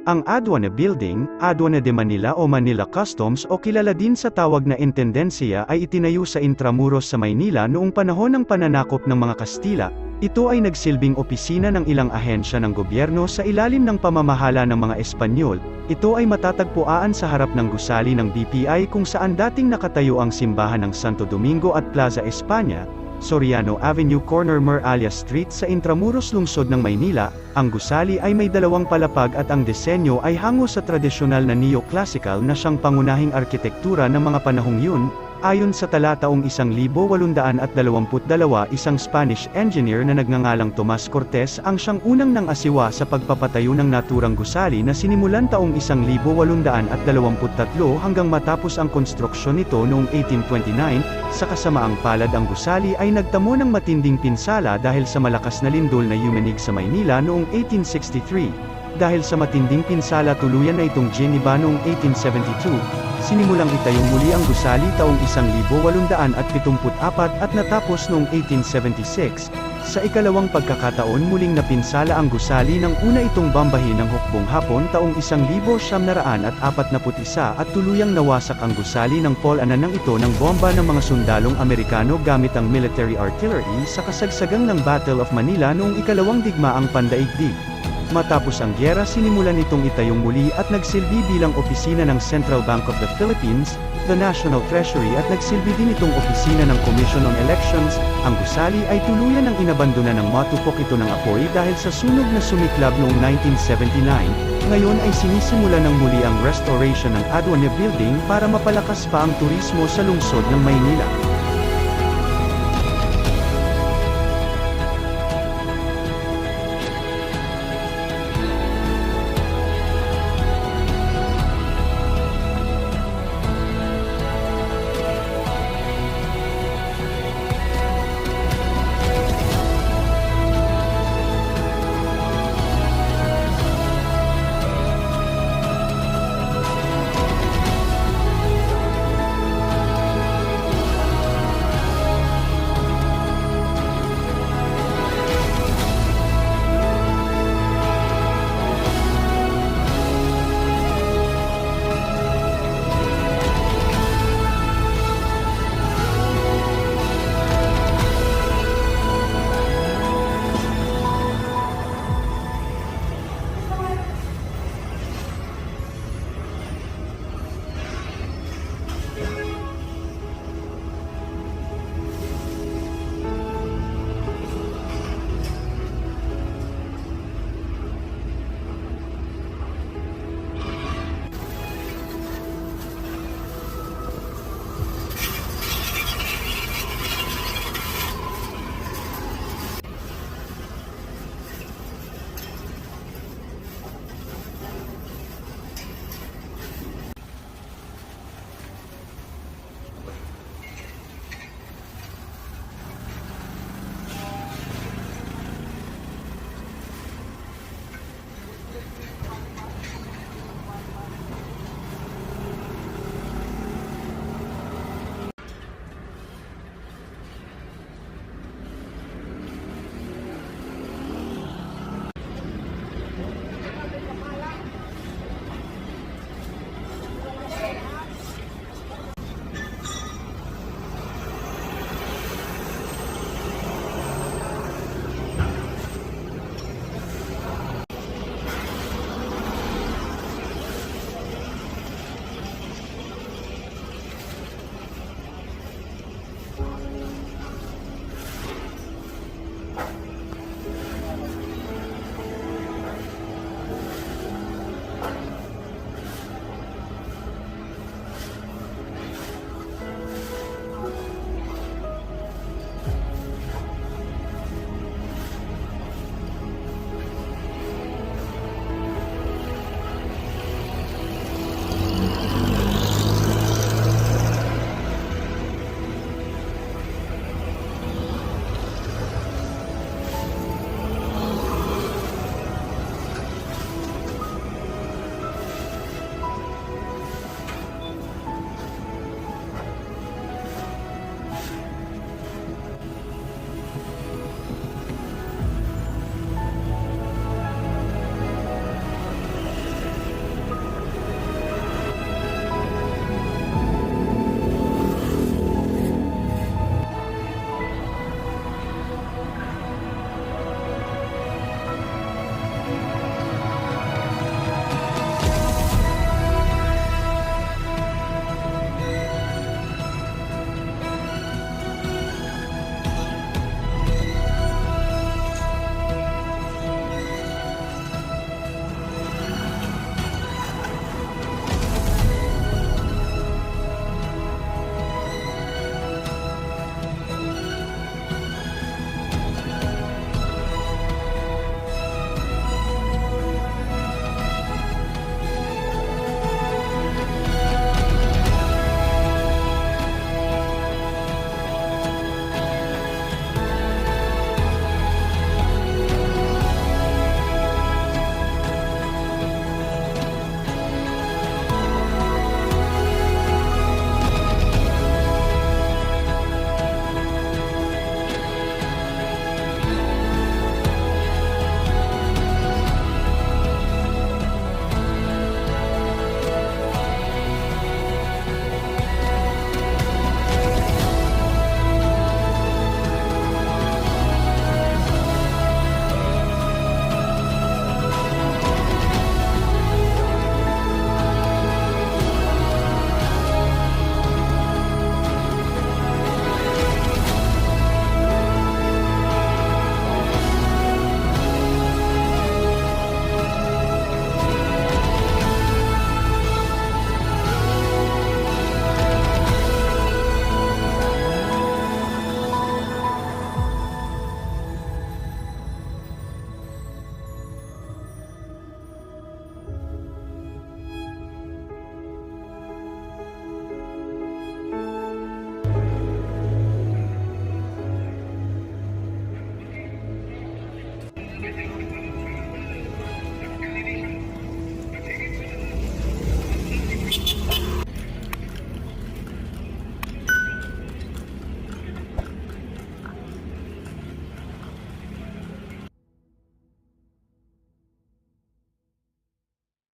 Ang Aduana Building, Aduana de Manila o Manila Customs o kilala din sa tawag na Intendencia ay itinayo sa Intramuros sa Maynila noong panahon ng pananakop ng mga Kastila. Ito ay nagsilbing opisina ng ilang ahensya ng gobyerno sa ilalim ng pamamahala ng mga Espanyol. Ito ay matatagpuan sa harap ng gusali ng BPI kung saan dating nakatayo ang simbahan ng Santo Domingo at Plaza Espana, Soriano Avenue corner Muralla Street sa Intramuros lungsod ng Maynila. Ang gusali ay may dalawang palapag at ang disenyo ay hango sa tradisyonal na neo-classical na siyang pangunahing arkitektura ng mga panahong yun. Ayon sa talataong 1822, isang Spanish engineer na nagngangalang Tomas Cortes ang siyang unang nang asiwa sa pagpapatayo ng naturang gusali na sinimulan taong 1823 hanggang matapos ang konstruksyon nito noong 1829. Sa kasamaang palad ang gusali ay nagtamo ng matinding pinsala dahil sa malakas na lindol na yumanig sa Maynila noong 1863. Dahil sa matinding pinsala tuluyan na itong giniba noong 1872. Sinimulang itayong muli ang gusali taong 1874 at natapos noong 1876. Sa ikalawang pagkakataon muling napinsala ang gusali nang una itong bambahin ng hukbong Hapon taong 1941 at tuluyang nawasak ang gusali ng pol-anan ito ng bomba ng mga sundalong Amerikano gamit ang military artillery sa kasagsagang ng Battle of Manila noong ikalawang digmaang pandaigdig. Matapos ang gyera sinimulan itong itayong muli at nagsilbi bilang opisina ng Central Bank of the Philippines, the National Treasury at nagsilbi din itong opisina ng Commission on Elections. Ang gusali ay tuluyan ng inabandona ng matupok ito ng apoy dahil sa sunog na sumiklab noong 1979. Ngayon ay sinisimula ng muli ang restoration ng Aduana Building para mapalakas pa ang turismo sa lungsod ng Maynila.